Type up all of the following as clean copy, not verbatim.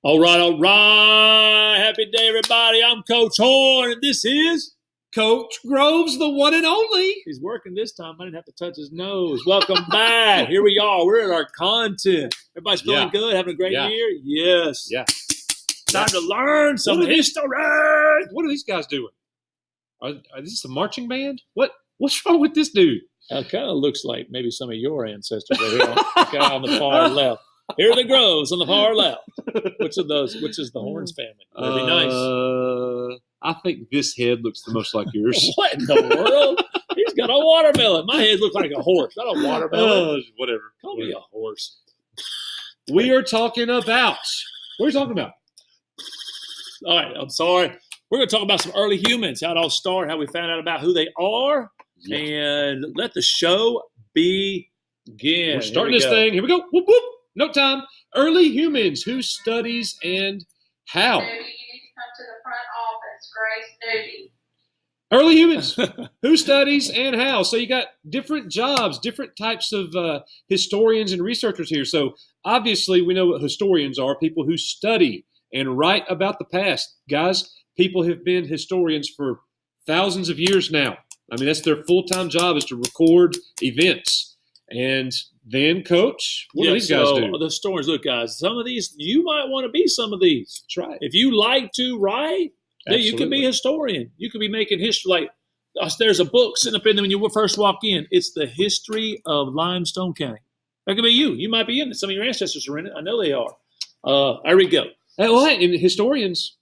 All right, all right. Happy day, everybody. I'm Coach Horn, and this is Coach Groves, the one and only. He's working this time. I didn't have to touch his nose. Welcome back. Here we are. We're at our content. Everybody's feeling good, having a great year? Yes. Yeah. Time to learn some history. What are these guys doing? Are this a marching band? What's wrong with this dude? It kind of looks like maybe some of your ancestors are here on the far left. Here are the Groves on the far left. Which of those? Which is the Horns family? That'd be nice. I think this head looks the most like yours. What in the world? He's got a watermelon. My head looks like a horse, not a watermelon. Whatever. Call me a horse. We are talking about. What are we talking about? All right, I'm sorry. We're going to talk about some early humans, how it all started, how we found out about who they are, and let the show begin. We're starting this thing. Here we go. Whoop, whoop. No time. Early humans. Who studies and how? Nudie, you need to come to the front office, Grace Nudie. Early humans. Who studies and how? So you got different jobs, different types of historians and researchers here. So obviously we know what historians are, people who study and write about the past. Guys, people have been historians for thousands of years now. I mean, that's their full-time job, is to record events. And then, Coach, what do these guys do? The historians, look, guys, some of these, you might want to be some of these. That's right. If you like to write, then you can be a historian. You could be making history. Like, there's a book sitting up in there when you first walk in. It's the history of Limestone County. That could be you. You might be in it. Some of your ancestors are in it. I know they are. There we go. Well, and historians,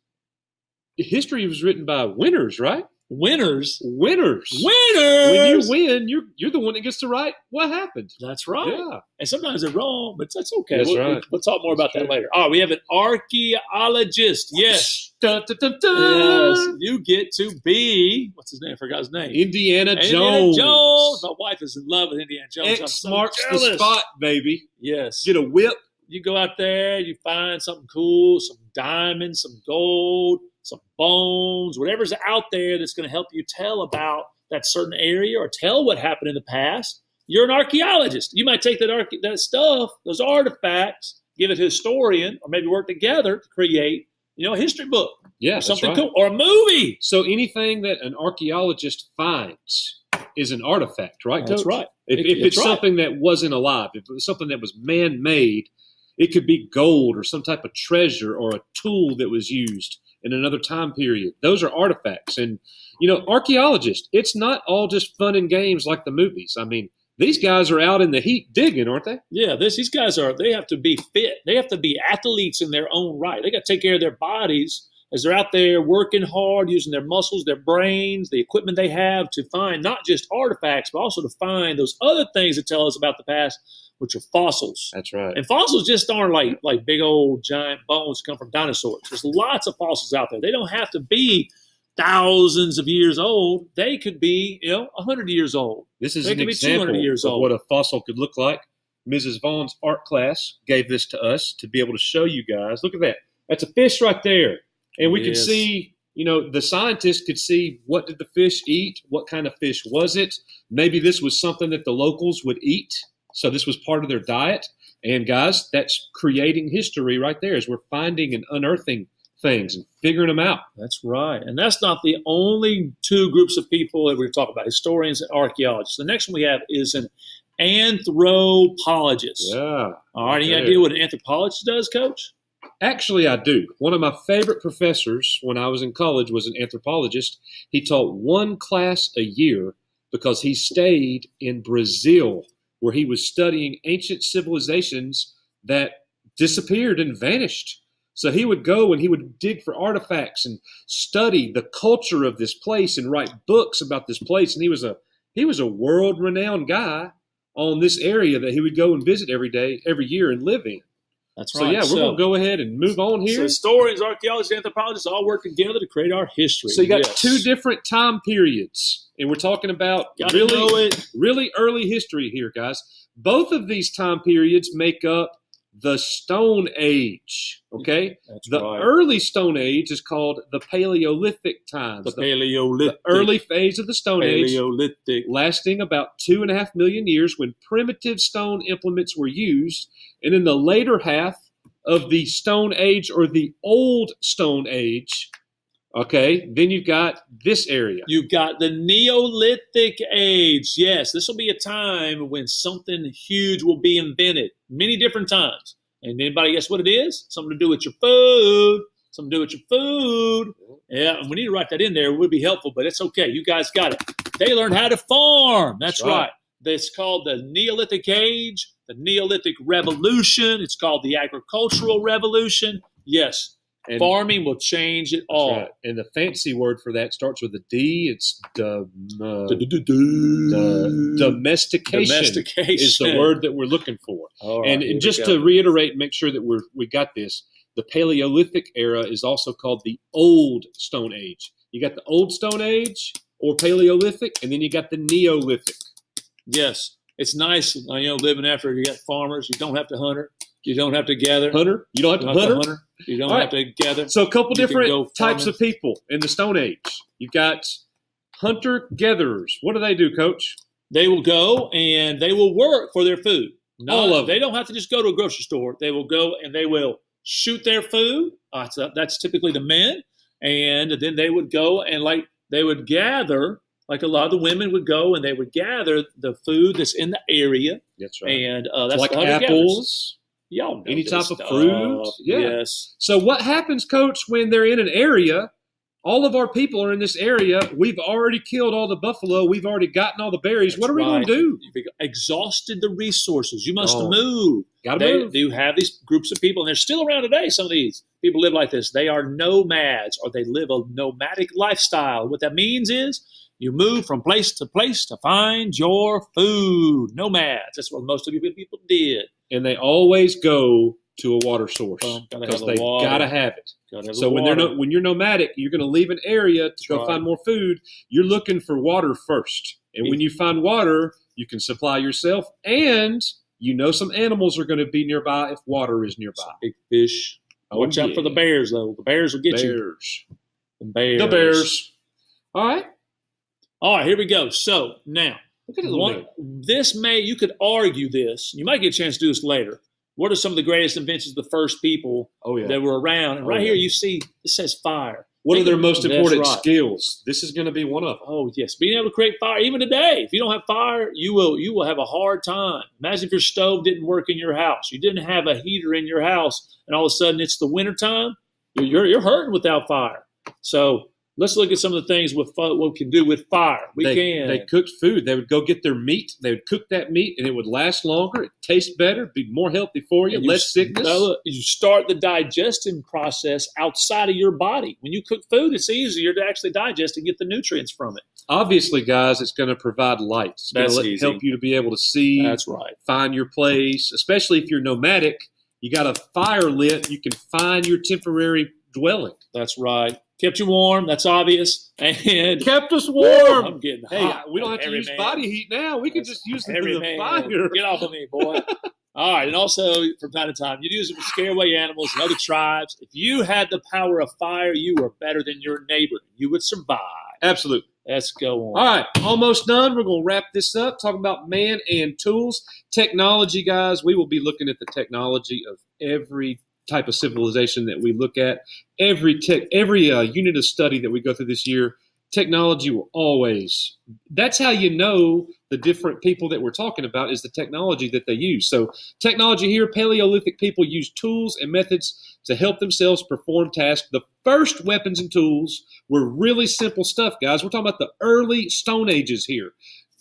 history was written by winners, right? Winners. When you win, you're the one that gets to write what happened. That's right. Yeah. And sometimes they're wrong, but that's okay. That's right. We'll talk more about that later. All right, we have an archaeologist. Yes. Dun, dun, dun, dun. Yes. You get to be, what's his name? I forgot his name. Indiana Jones. My wife is in love with Indiana Jones. X marks the spot, baby. Yes. Get a whip. You go out there, you find something cool, some diamonds, some gold, some bones, whatever's out there that's going to help you tell about that certain area or tell what happened in the past. You're an archaeologist. You might take that stuff, those artifacts, give it to a historian, or maybe work together to create, a history book. Yeah, or something that's right. cool, or a movie. So anything that an archaeologist finds is an artifact, right, Coach? That's right. If it's something that wasn't alive, if it was something that was man-made, it could be gold or some type of treasure or a tool that was used in another time period. Those are artifacts. And, archaeologists, it's not all just fun and games like the movies. I mean, these guys are out in the heat digging, aren't they? Yeah, these guys they have to be fit. They have to be athletes in their own right. They got to take care of their bodies as they're out there working hard, using their muscles, their brains, the equipment they have to find not just artifacts, but also to find those other things that tell us about the past, which are fossils. That's right. And fossils just aren't like big old giant bones that come from dinosaurs. There's lots of fossils out there. They don't have to be thousands of years old. They could be, 100 years old. This is they an example of what a fossil could look like. Mrs. Vaughn's art class gave this to us to be able to show you guys. Look at that. That's a fish right there. And we could see, the scientists could see, what did the fish eat? What kind of fish was it? Maybe this was something that the locals would eat. So this was part of their diet. And guys, that's creating history right there, as we're finding and unearthing things and figuring them out. That's right. And that's not the only two groups of people that we're talking about, historians and archaeologists. The next one we have is an anthropologist. Yeah. All right. Any idea what an anthropologist does, Coach? Actually, I do. One of my favorite professors when I was in college was an anthropologist. He taught one class a year because he stayed in Brazil, where he was studying ancient civilizations that disappeared and vanished. So he would go and he would dig for artifacts and study the culture of this place and write books about this place. And he was a world-renowned guy on this area that he would go and visit every year and live in. That's So right. yeah, we're going to go ahead and move on here. So historians, archaeologists, anthropologists all work together to create our history. So you got two different time periods, and we're talking about really early history here, guys. Both of these time periods make up the Stone Age, okay? That's the right. early Stone Age is called the Paleolithic times. The early phase of the Stone Age, Paleolithic. lasting about 2.5 million years, when primitive stone implements were used. And in the later half of the Stone Age or the Old Stone Age. Okay, then you've got this area. You've got the Neolithic Age. Yes, this will be a time when something huge will be invented. Many different times. And anybody guess what it is? Something to do with your food. Something to do with your food. Yeah, and we need to write that in there. It would be helpful, but it's okay. You guys got it. They learned how to farm. That's right. It's called the Neolithic Age, the Neolithic Revolution. It's called the Agricultural Revolution. Yes. And farming will change it all. Right. And the fancy word for that starts with a D. It's domestication. Domestication is the word that we're looking for. Right, and just to reiterate and make sure that we got this, the Paleolithic era is also called the Old Stone Age. You got the Old Stone Age or Paleolithic, and then you got the Neolithic. Yes. It's nice, living after you got farmers. You don't have to hunt. You don't have to gather. Hunter? You don't have to hunter? You don't have to gather. So a couple different types of people in the Stone Age. You've got hunter-gatherers. What do they do, Coach? They will go and they will work for their food. All of them. They don't have to just go to a grocery store. They will go and they will shoot their food. That's typically the men. And then they would go and they would gather, like a lot of the women would go and they would gather the food that's in the area. That's right. And that's like apples. Y'all know any type of stuff. fruit. Yeah. Yes. So what happens, Coach, when they're in an area? All of our people are in this area. We've already killed all the buffalo. We've already gotten all the berries. What are we going to do? You've exhausted the resources. You must move. Got to move. You have these groups of people, and they're still around today. Some of these people live like this. They are nomads, or they live a nomadic lifestyle. What that means is you move from place to place to find your food. Nomads. That's what most of you people did. And they always go to a water source because they got to have it. So when you're nomadic, you're going to leave an area to go find more food. You're looking for water first. And when you find water, you can supply yourself, and some animals are going to be nearby if water is nearby. Some big fish. Watch out for the bears, though. The bears will get you. The bears. All right. All right, here we go. So now, you could argue this. You might get a chance to do this later. What are some of the greatest inventions of the first people that were around? And here you see, it says fire. What are their most important skills? This is going to be one of them. Oh, yes. Being able to create fire. Even today, if you don't have fire, you will have a hard time. Imagine if your stove didn't work in your house. You didn't have a heater in your house, and all of a sudden it's the wintertime. You're hurting without fire. So let's look at some of the things what we can do with fire. They cooked food. They would go get their meat. They would cook that meat, and it would last longer. It tastes better. Be more healthy for you. Less sickness. You start the digestion process outside of your body. When you cook food, it's easier to actually digest and get the nutrients from it. Obviously, guys, it's going to provide light. It's going to help you to be able to see. That's right. Find your place, especially if you're nomadic. You got a fire lit. You can find your temporary dwelling. That's right. Kept you warm. That's obvious. And kept us warm. I'm getting hot. We don't have to use body heat now. We can just use the fire. Get off of me, boy. All right. And also, from time to time, you'd use it to scare away animals and other tribes. If you had the power of fire, you were better than your neighbor. You would survive. Absolutely. Let's go on. All right. Almost done. We're going to wrap this up. Talking about man and tools. Technology, guys. We will be looking at the technology of every type of civilization that we look at. Every unit of study that we go through this year, technology will always. That's how you know the different people that we're talking about is the technology that they use. So technology here, Paleolithic people use tools and methods to help themselves perform tasks. The first weapons and tools were really simple stuff, guys. We're talking about the early Stone Ages here.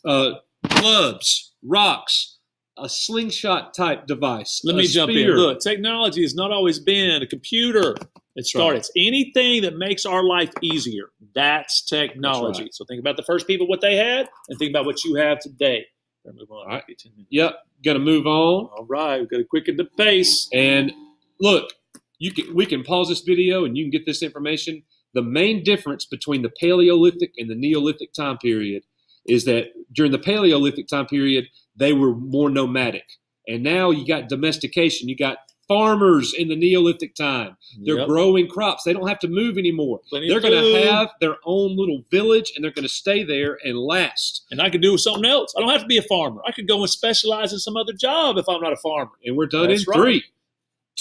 Clubs, rocks, a slingshot type device. Let me jump in. Look, technology has not always been a computer. It's anything that makes our life easier. That's technology. Right. So think about the first people, what they had, and think about what you have today. Move on. All right. Yep. Got to move on. All right. We've got to quicken the pace. And look, we can pause this video and you can get this information. The main difference between the Paleolithic and the Neolithic time period is that during the Paleolithic time period, they were more nomadic. And now you got domestication. You got farmers in the Neolithic time. They're growing crops. They don't have to move anymore. They're going to have their own little village, and they're going to stay there and last. And I could do something else. I don't have to be a farmer. I could go and specialize in some other job if I'm not a farmer. And we're done in 3,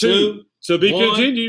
2. To be one. continued.